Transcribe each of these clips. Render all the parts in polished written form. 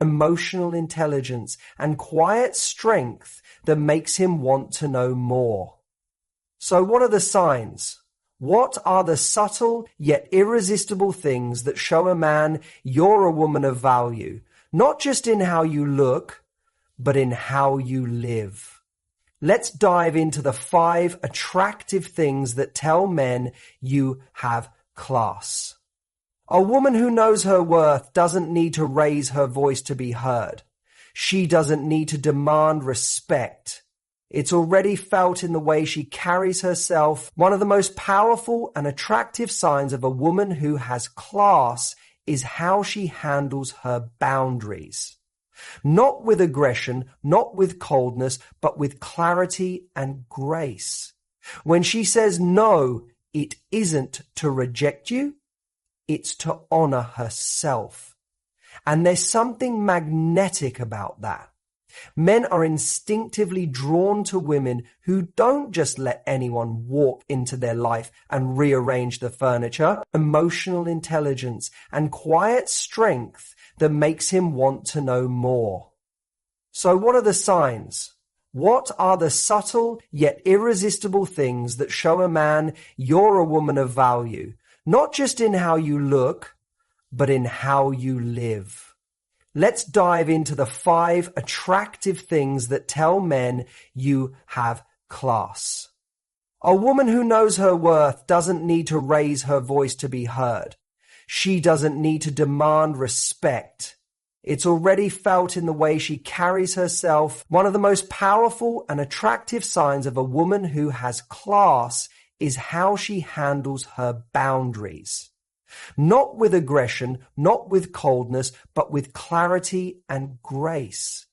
emotional intelligence, and quiet strength that makes him want to know more. So what are the signs? What are the subtle yet irresistible things that show a man you're a woman of value, not just in how you look, but in how you live? Let's dive into the 5 attractive things that tell men you have class. A woman who knows her worth doesn't need to raise her voice to be heard. She doesn't need to demand respect. It's already felt in the way she carries herself. One of the most powerful and attractive signs of a woman who has class is how she handles her boundaries. Not with aggression, not with coldness, but with clarity and grace. When she says no, it isn't to reject you, it's to honor herself. And there's something magnetic about that. Men are instinctively drawn to women who don't just let anyone walk into their life and rearrange the furniture. Emotional intelligence and quiet strength that makes him want to know more. So what are the signs? What are the subtle yet irresistible things that show a man you're a woman of value, not just in how you look, but in how you live? Let's dive into the 5 attractive things that tell men you have class. A woman who knows her worth doesn't need to raise her voice to be heard. She doesn't need to demand respect. It's already felt in the way she carries herself. One of the most powerful and attractive signs of a woman who has class is how she handles her boundaries. Not with aggression, not with coldness, but with clarity and grace.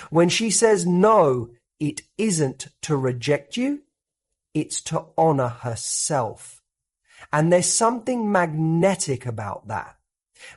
When she says no, it isn't to reject you, it's to honor herself. And there's something magnetic about that.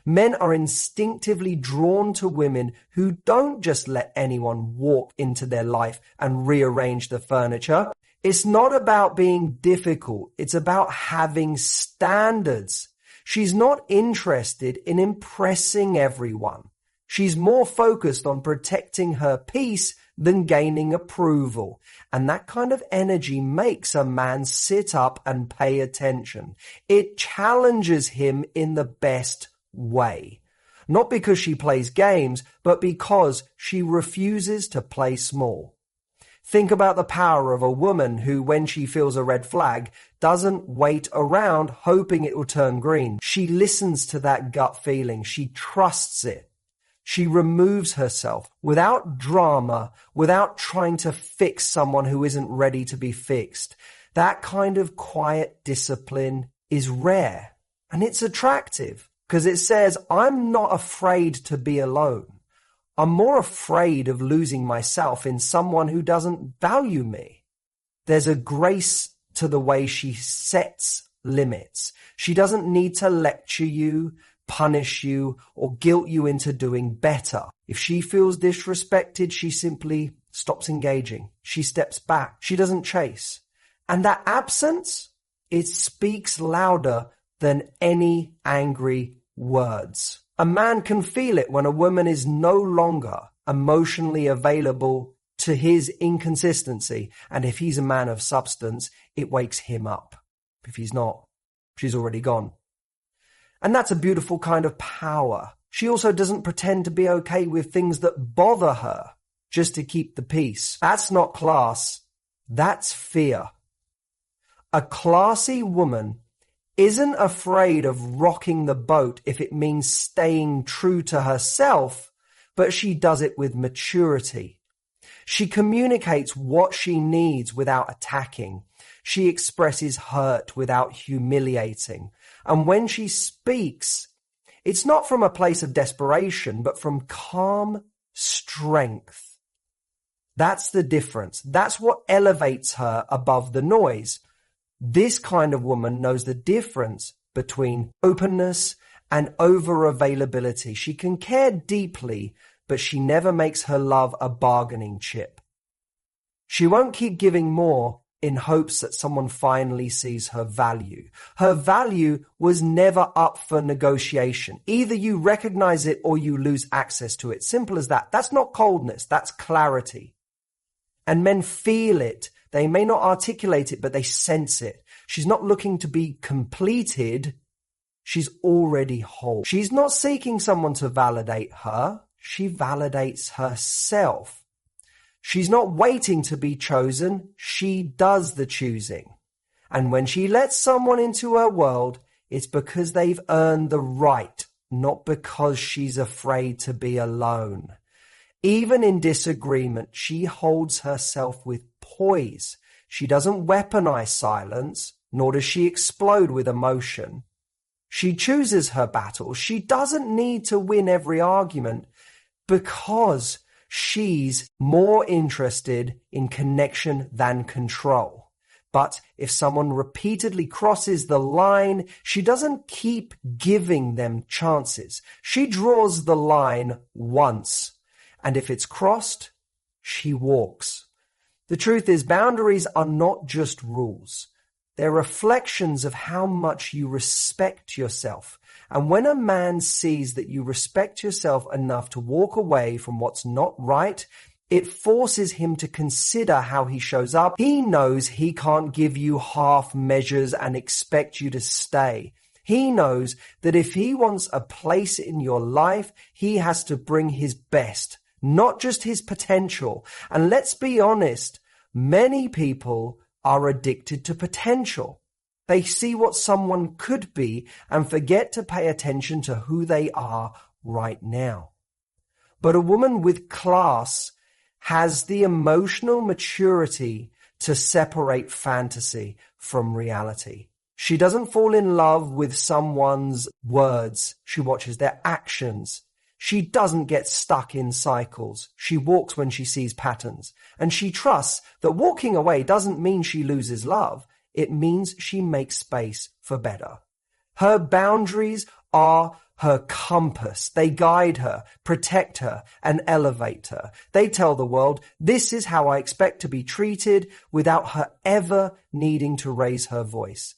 Men are instinctively drawn to women who don't just let anyone walk into their life and rearrange the furniture. It's not about being difficult. It's about having standards. She's not interested in impressing everyone. She's more focused on protecting her peace than gaining approval. And that kind of energy makes a man sit up and pay attention. It challenges him in the best way. Not because she plays games, but because she refuses to play small. Think about the power of a woman who, when she feels a red flag, doesn't wait around hoping it will turn green. She listens to that gut feeling. She trusts it. She removes herself without drama, without trying to fix someone who isn't ready to be fixed. That kind of quiet discipline is rare, and it's attractive because it says, I'm not afraid to be alone. I'm more afraid of losing myself in someone who doesn't value me. There's a grace to the way she sets limits. She doesn't need to lecture you, punish you, or guilt you into doing better. If she feels disrespected, she simply stops engaging. She steps back. She doesn't chase. And that absence, it speaks louder than any angry words. A man can feel it when a woman is no longer emotionally available to his inconsistency. And if he's a man of substance, it wakes him up. If he's not, she's already gone. And that's a beautiful kind of power. She also doesn't pretend to be okay with things that bother her just to keep the peace. That's not class. That's fear. A classy woman isn't afraid of rocking the boat if it means staying true to herself, but she does it with maturity. She communicates what she needs without attacking. She expresses hurt without humiliating. And when she speaks, it's not from a place of desperation, but from calm strength. That's the difference. That's what elevates her above the noise. This kind of woman knows the difference between openness and over-availability. She can care deeply, but she never makes her love a bargaining chip. She won't keep giving more in hopes that someone finally sees her value. Her value was never up for negotiation. Either you recognize it or you lose access to it. Simple as that. That's not coldness. That's clarity. And men feel it. They may not articulate it, but they sense it. She's not looking to be completed. She's already whole. She's not seeking someone to validate her. She validates herself. She's not waiting to be chosen. She does the choosing. And when she lets someone into her world, it's because they've earned the right, not because she's afraid to be alone. Even in disagreement, she holds herself with poise. She doesn't weaponize silence, nor does she explode with emotion. She chooses her battles. She doesn't need to win every argument because she's more interested in connection than control. But if someone repeatedly crosses the line, she doesn't keep giving them chances. She draws the line once. And if it's crossed, she walks. The truth is, boundaries are not just rules. They're reflections of how much you respect yourself. And when a man sees that you respect yourself enough to walk away from what's not right, it forces him to consider how he shows up. He knows he can't give you half measures and expect you to stay. He knows that if he wants a place in your life, he has to bring his best, not just his potential. And let's be honest, many people are addicted to potential. They see what someone could be and forget to pay attention to who they are right now. But a woman with class has the emotional maturity to separate fantasy from reality. She doesn't fall in love with someone's words. She watches their actions. She doesn't get stuck in cycles. She walks when she sees patterns. And she trusts that walking away doesn't mean she loses love. It means she makes space for better. Her boundaries are her compass. They guide her, protect her, and elevate her. They tell the world, this is how I expect to be treated, without her ever needing to raise her voice.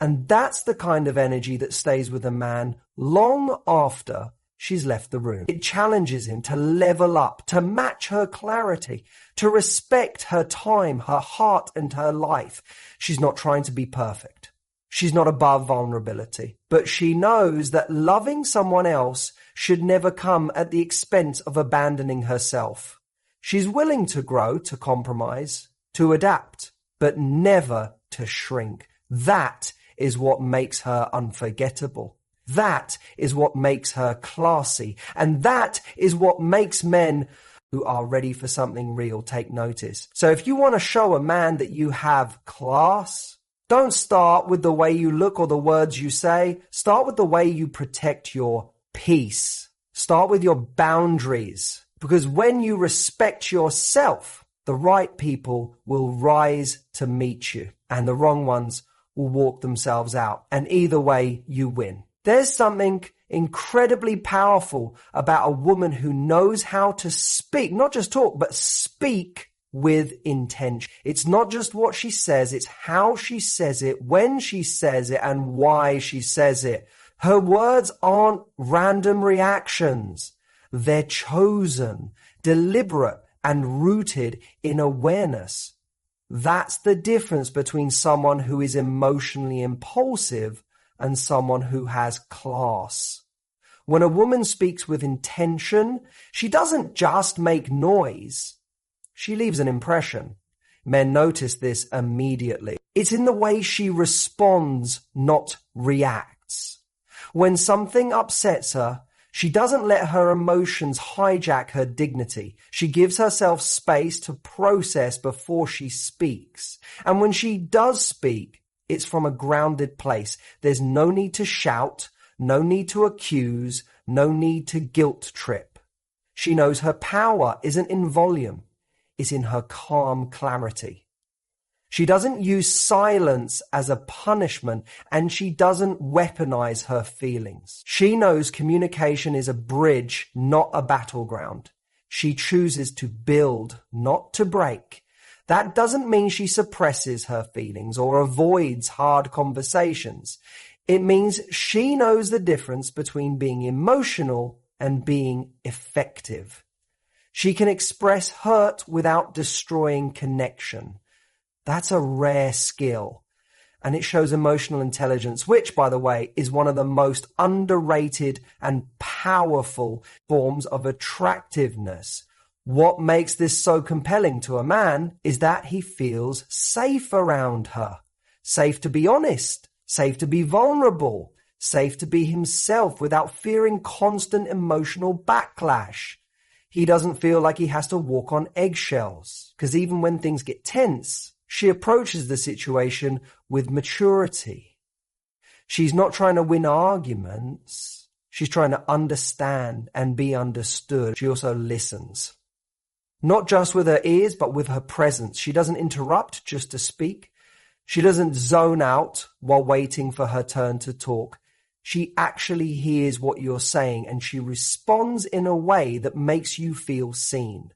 And that's the kind of energy that stays with a man long after she's left the room. It challenges him to level up, to match her clarity, to respect her time, her heart, and her life. She's not trying to be perfect. She's not above vulnerability, but she knows that loving someone else should never come at the expense of abandoning herself. She's willing to grow, to compromise, to adapt, but never to shrink. That is what makes her unforgettable. That is what makes her classy. And that is what makes men who are ready for something real take notice. So if you want to show a man that you have class, don't start with the way you look or the words you say. Start with the way you protect your peace. Start with your boundaries. Because when you respect yourself, the right people will rise to meet you, and the wrong ones will walk themselves out. And either way, you win. There's something incredibly powerful about a woman who knows how to speak, not just talk, but speak with intention. It's not just what she says, it's how she says it, when she says it, and why she says it. Her words aren't random reactions. They're chosen, deliberate, and rooted in awareness. That's the difference between someone who is emotionally impulsive and someone who has class. When a woman speaks with intention, she doesn't just make noise. She leaves an impression. Men notice this immediately. It's in the way she responds, not reacts. When something upsets her, she doesn't let her emotions hijack her dignity. She gives herself space to process before she speaks. And when she does speak, it's from a grounded place. There's no need to shout, no need to accuse, no need to guilt trip. She knows her power isn't in volume, it's in her calm clarity. She doesn't use silence as a punishment, and she doesn't weaponize her feelings. She knows communication is a bridge, not a battleground. She chooses to build, not to break. That doesn't mean she suppresses her feelings or avoids hard conversations. It means she knows the difference between being emotional and being effective. She can express hurt without destroying connection. That's a rare skill. And it shows emotional intelligence, which, by the way, is one of the most underrated and powerful forms of attractiveness. What makes this so compelling to a man is that he feels safe around her. Safe to be honest, safe to be vulnerable, safe to be himself without fearing constant emotional backlash. He doesn't feel like he has to walk on eggshells, because even when things get tense, she approaches the situation with maturity. She's not trying to win arguments. She's trying to understand and be understood. She also listens. Not just with her ears, but with her presence. She doesn't interrupt just to speak. She doesn't zone out while waiting for her turn to talk. She actually hears what you're saying, and she responds in a way that makes you feel seen.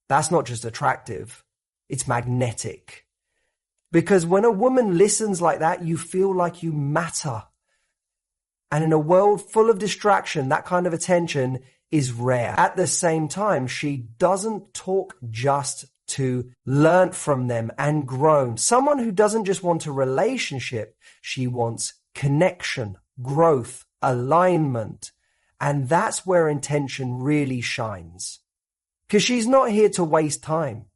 That's not just attractive. It's magnetic. Because when a woman listens like that, you feel like you matter. And in a world full of distraction, that kind of attention is rare. At the same time, she doesn't talk just to learn from them and grow. Someone who doesn't just want a relationship, she wants connection, growth, alignment. And that's where intention really shines. Because she's not here to waste time.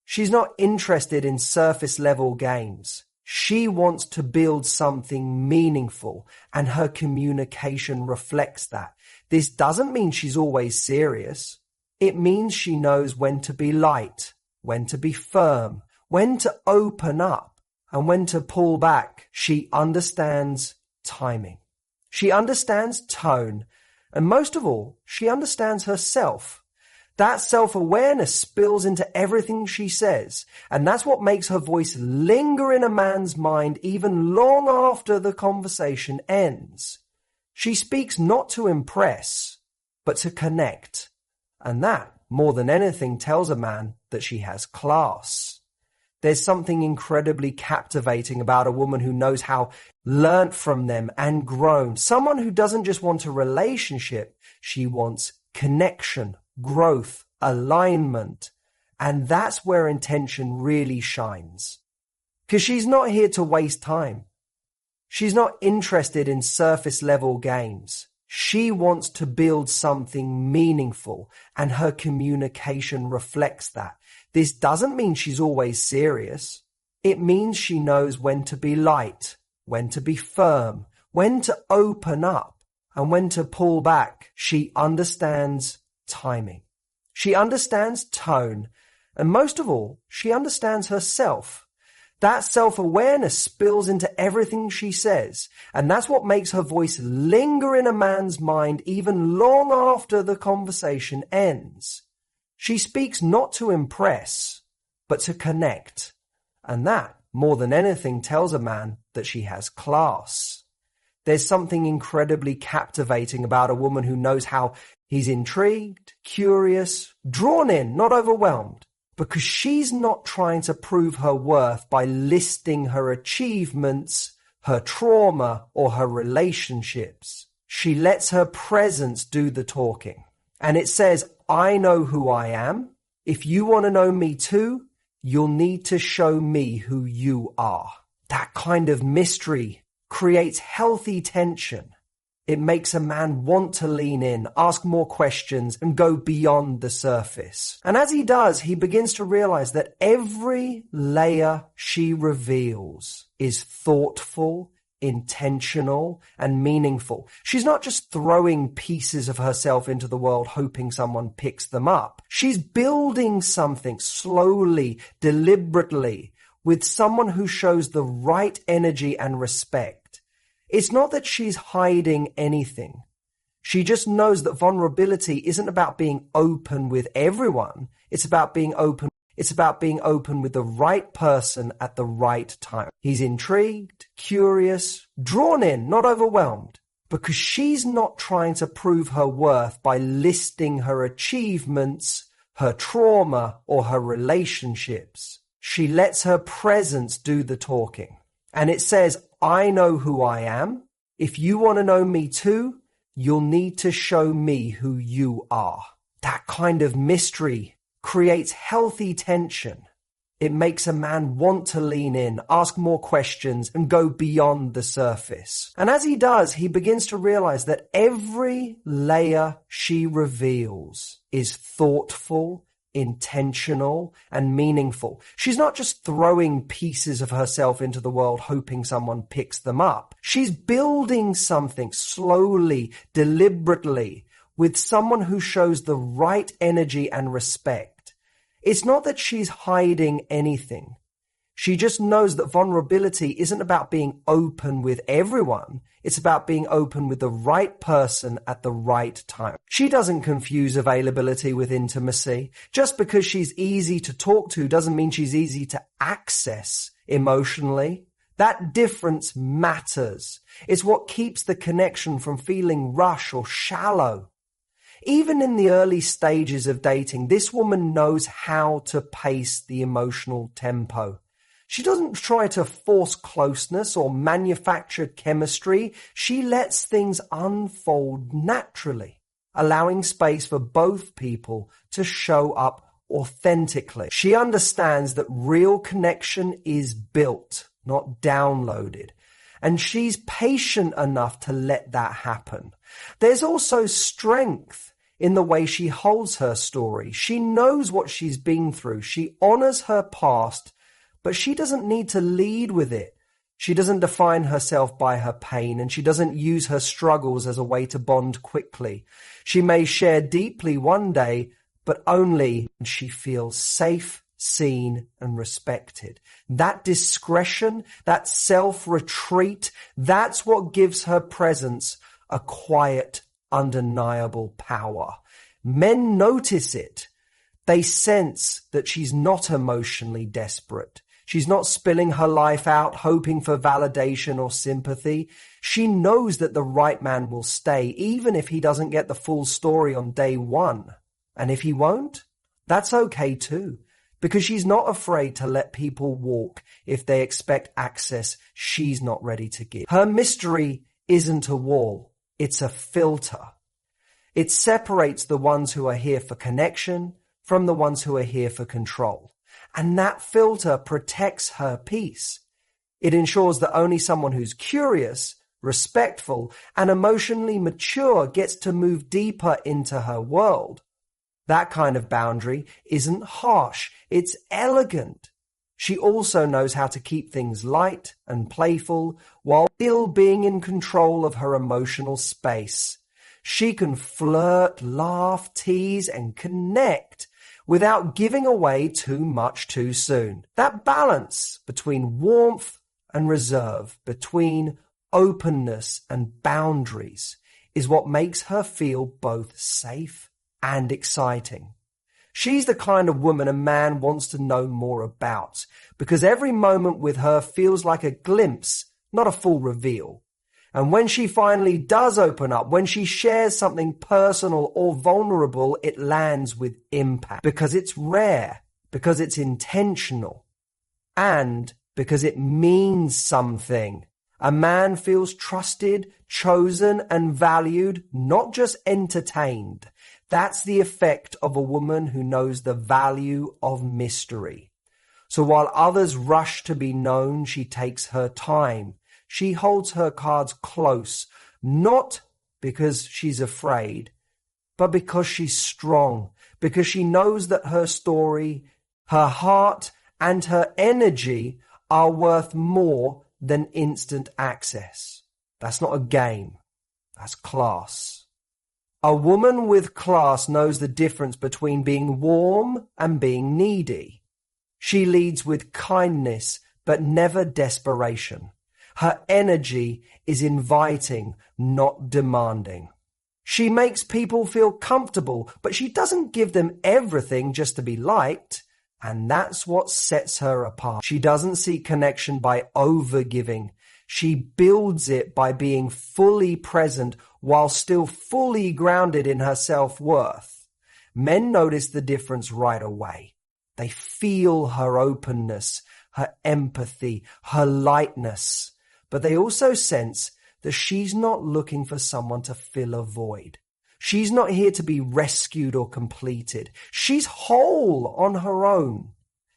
She's not interested in surface level games. She wants to build something meaningful, and her communication reflects that. This doesn't mean she's always serious. It means she knows when to be light, when to be firm, when to open up, and when to pull back. She understands timing. She understands tone. And most of all, she understands herself. That self-awareness spills into everything she says, and that's what makes her voice linger in a man's mind even long after the conversation ends. She speaks not to impress, but to connect, and that, more than anything, tells a man that she has class. There's something incredibly captivating about a woman who knows how learnt from them and grown. Someone who doesn't just want a relationship, she wants connection, growth, alignment. And that's where intention really shines. Because she's not here to waste time. She's not interested in surface level games. She wants to build something meaningful, and her communication reflects that. This doesn't mean she's always serious. It means she knows when to be light, when to be firm, when to open up, and when to pull back. She understands timing. She understands tone. And most of all, she understands herself. That self-awareness spills into everything she says. And that's what makes her voice linger in a man's mind even long after the conversation ends. She speaks not to impress, but to connect. And that, more than anything, tells a man that she has class. There's something incredibly captivating about a woman who knows how he's intrigued, curious, drawn in, not overwhelmed. Because she's not trying to prove her worth by listing her achievements, her trauma, or her relationships. She lets her presence do the talking. And it says, I know who I am. If you want to know me too, you'll need to show me who you are. That kind of mystery creates healthy tension. It makes a man want to lean in, ask more questions, and go beyond the surface. And as he does, he begins to realize that every layer she reveals is thoughtful, intentional, and meaningful. She's not just throwing pieces of herself into the world hoping someone picks them up. She's building something slowly, deliberately, with someone who shows the right energy and respect. It's not that she's hiding anything. She just knows that vulnerability isn't about being open with everyone. It's about being open. It's about being open with the right person at the right time. He's intrigued, curious, drawn in, not overwhelmed. Because she's not trying to prove her worth by listing her achievements, her trauma, or her relationships. She lets her presence do the talking. And it says, I know who I am. If you want to know me too, you'll need to show me who you are. That kind of mystery creates healthy tension. It makes a man want to lean in, ask more questions, and go beyond the surface. And as he does, he begins to realize that every layer she reveals is thoughtful, intentional, and meaningful. She's not just throwing pieces of herself into the world hoping someone picks them up. She's building something slowly, deliberately, with someone who shows the right energy and respect. It's not that she's hiding anything. She just knows that vulnerability isn't about being open with everyone. It's about being open with the right person at the right time. She doesn't confuse availability with intimacy. Just because she's easy to talk to doesn't mean she's easy to access emotionally. That difference matters. It's what keeps the connection from feeling rushed or shallow. Even in the early stages of dating, this woman knows how to pace the emotional tempo. She doesn't try to force closeness or manufacture chemistry. She lets things unfold naturally, allowing space for both people to show up authentically. She understands that real connection is built, not downloaded. And she's patient enough to let that happen. There's also strength in the way she holds her story. She knows what she's been through. She honors her past, but she doesn't need to lead with it. She doesn't define herself by her pain, and she doesn't use her struggles as a way to bond quickly. She may share deeply one day, but only when she feels safe, seen, and respected. That discretion, that self-retreat, that's what gives her presence a quiet, undeniable power. Men notice it. They sense that she's not emotionally desperate. She's not spilling her life out, hoping for validation or sympathy. She knows that the right man will stay, even if he doesn't get the full story on day one. And if he won't, that's okay too, because she's not afraid to let people walk if they expect access she's not ready to give. Her mystery isn't a wall. It's a filter. It separates the ones who are here for connection from the ones who are here for control. And that filter protects her peace. It ensures that only someone who's curious, respectful, and emotionally mature gets to move deeper into her world. That kind of boundary isn't harsh. It's elegant. She also knows how to keep things light and playful while still being in control of her emotional space. She can flirt, laugh, tease, and connect without giving away too much too soon. That balance between warmth and reserve, between openness and boundaries, is what makes her feel both safe and exciting. She's the kind of woman a man wants to know more about, because every moment with her feels like a glimpse, not a full reveal. And when she finally does open up, when she shares something personal or vulnerable, it lands with impact, because it's rare, because it's intentional, and because it means something. A man feels trusted, chosen, and valued, not just entertained. That's the effect of a woman who knows the value of mystery. So while others rush to be known, she takes her time. She holds her cards close, not because she's afraid, but because she's strong, because she knows that her story, her heart, and her energy are worth more than instant access. That's not a game. That's class. A woman with class knows the difference between being warm and being needy. She leads with kindness, but never desperation. Her energy is inviting, not demanding. She makes people feel comfortable, but she doesn't give them everything just to be liked. And that's what sets her apart. She doesn't seek connection by overgiving. She builds it by being fully present while still fully grounded in her self-worth. Men notice the difference right away. They feel her openness, her empathy, her lightness, but they also sense that she's not looking for someone to fill a void. She's not here to be rescued or completed. She's whole on her own.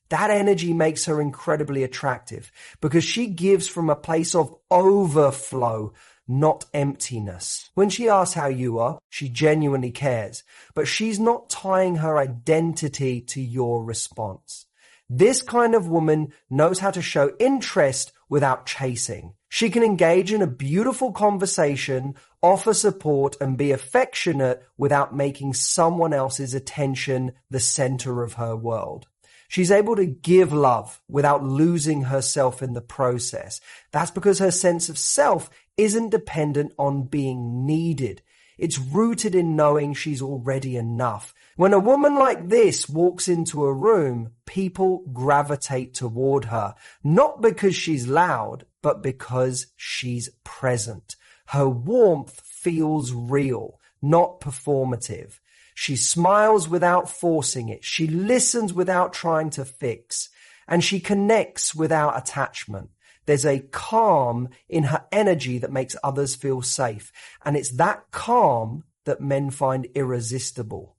That energy makes her incredibly attractive because she gives from a place of overflow, not emptiness. When she asks how you are, she genuinely cares, but she's not tying her identity to your response. This kind of woman knows how to show interest without chasing. She can engage in a beautiful conversation, offer support, and be affectionate without making someone else's attention the center of her world. She's able to give love without losing herself in the process. That's because her sense of self isn't dependent on being needed. It's rooted in knowing she's already enough. When a woman like this walks into a room, people gravitate toward her, not because she's loud, but because she's present. Her warmth feels real, not performative. She smiles without forcing it. She listens without trying to fix. And she connects without attachment. There's a calm in her energy that makes others feel safe. And it's that calm that men find irresistible.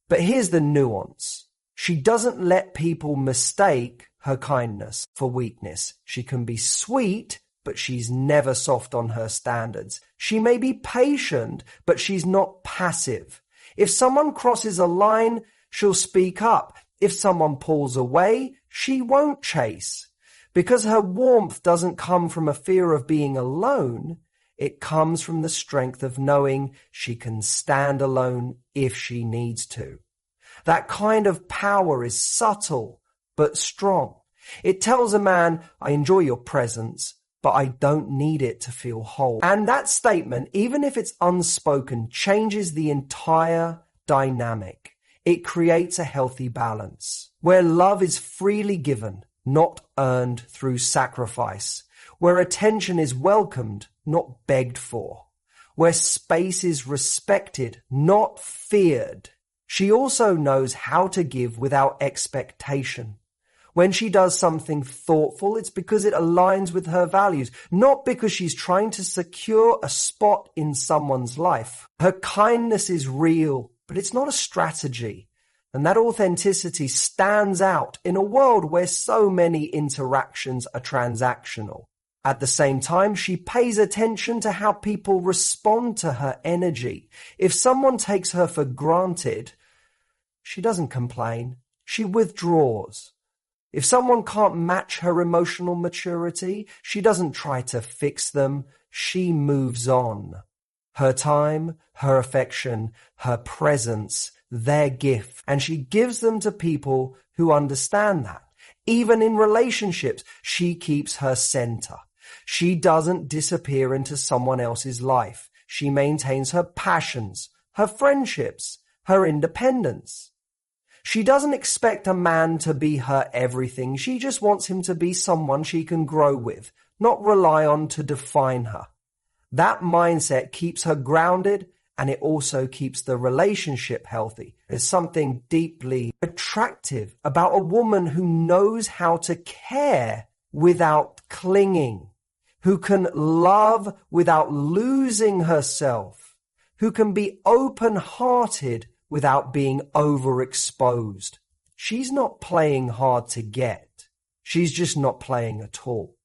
But here's the nuance. She doesn't let people mistake her kindness for weakness. She can be sweet, but she's never soft on her standards. She may be patient, but she's not passive. If someone crosses a line, she'll speak up. If someone pulls away, she won't chase. Because her warmth doesn't come from a fear of being alone, it comes from the strength of knowing she can stand alone if she needs to. That kind of power is subtle but strong. It tells a man, I enjoy your presence, but I don't need it to feel whole. And that statement, even if it's unspoken, changes the entire dynamic. It creates a healthy balance where love is freely given, not earned through sacrifice, where attention is welcomed, not begged for, where space is respected, not feared. She also knows how to give without expectation. When she does something thoughtful, it's because it aligns with her values, not because she's trying to secure a spot in someone's life. Her kindness is real, but it's not a strategy. And that authenticity stands out in a world where so many interactions are transactional. At the same time, she pays attention to how people respond to her energy. If someone takes her for granted, she doesn't complain. She withdraws. If someone can't match her emotional maturity, she doesn't try to fix them. She moves on. Her time, her affection, her presence, their gift, and she gives them to people who understand that. Even in relationships, she keeps her center. She doesn't disappear into someone else's life. She maintains her passions, her friendships, her independence. She doesn't expect a man to be her everything. She just wants him to be someone she can grow with, not rely on to define her. That mindset keeps her grounded, and it also keeps the relationship healthy. There's something deeply attractive about a woman who knows how to care without clinging, who can love without losing herself, who can be open-hearted without being overexposed. She's not playing hard to get. She's just not playing at all.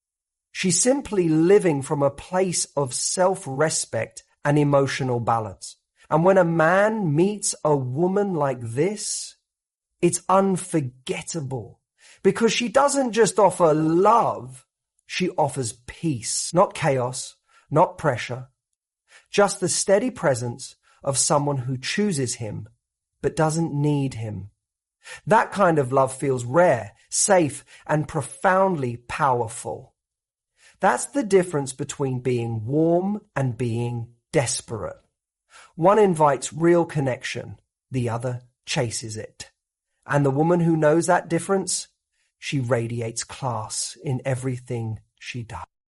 She's simply living from a place of self-respect and emotional balance. And when a man meets a woman like this, it's unforgettable because she doesn't just offer love, she offers peace, not chaos, not pressure, just the steady presence of someone who chooses him but doesn't need him. That kind of love feels rare, safe, and profoundly powerful. That's the difference between being warm and being desperate. One invites real connection, the other chases it. And the woman who knows that difference, she radiates class in everything she does.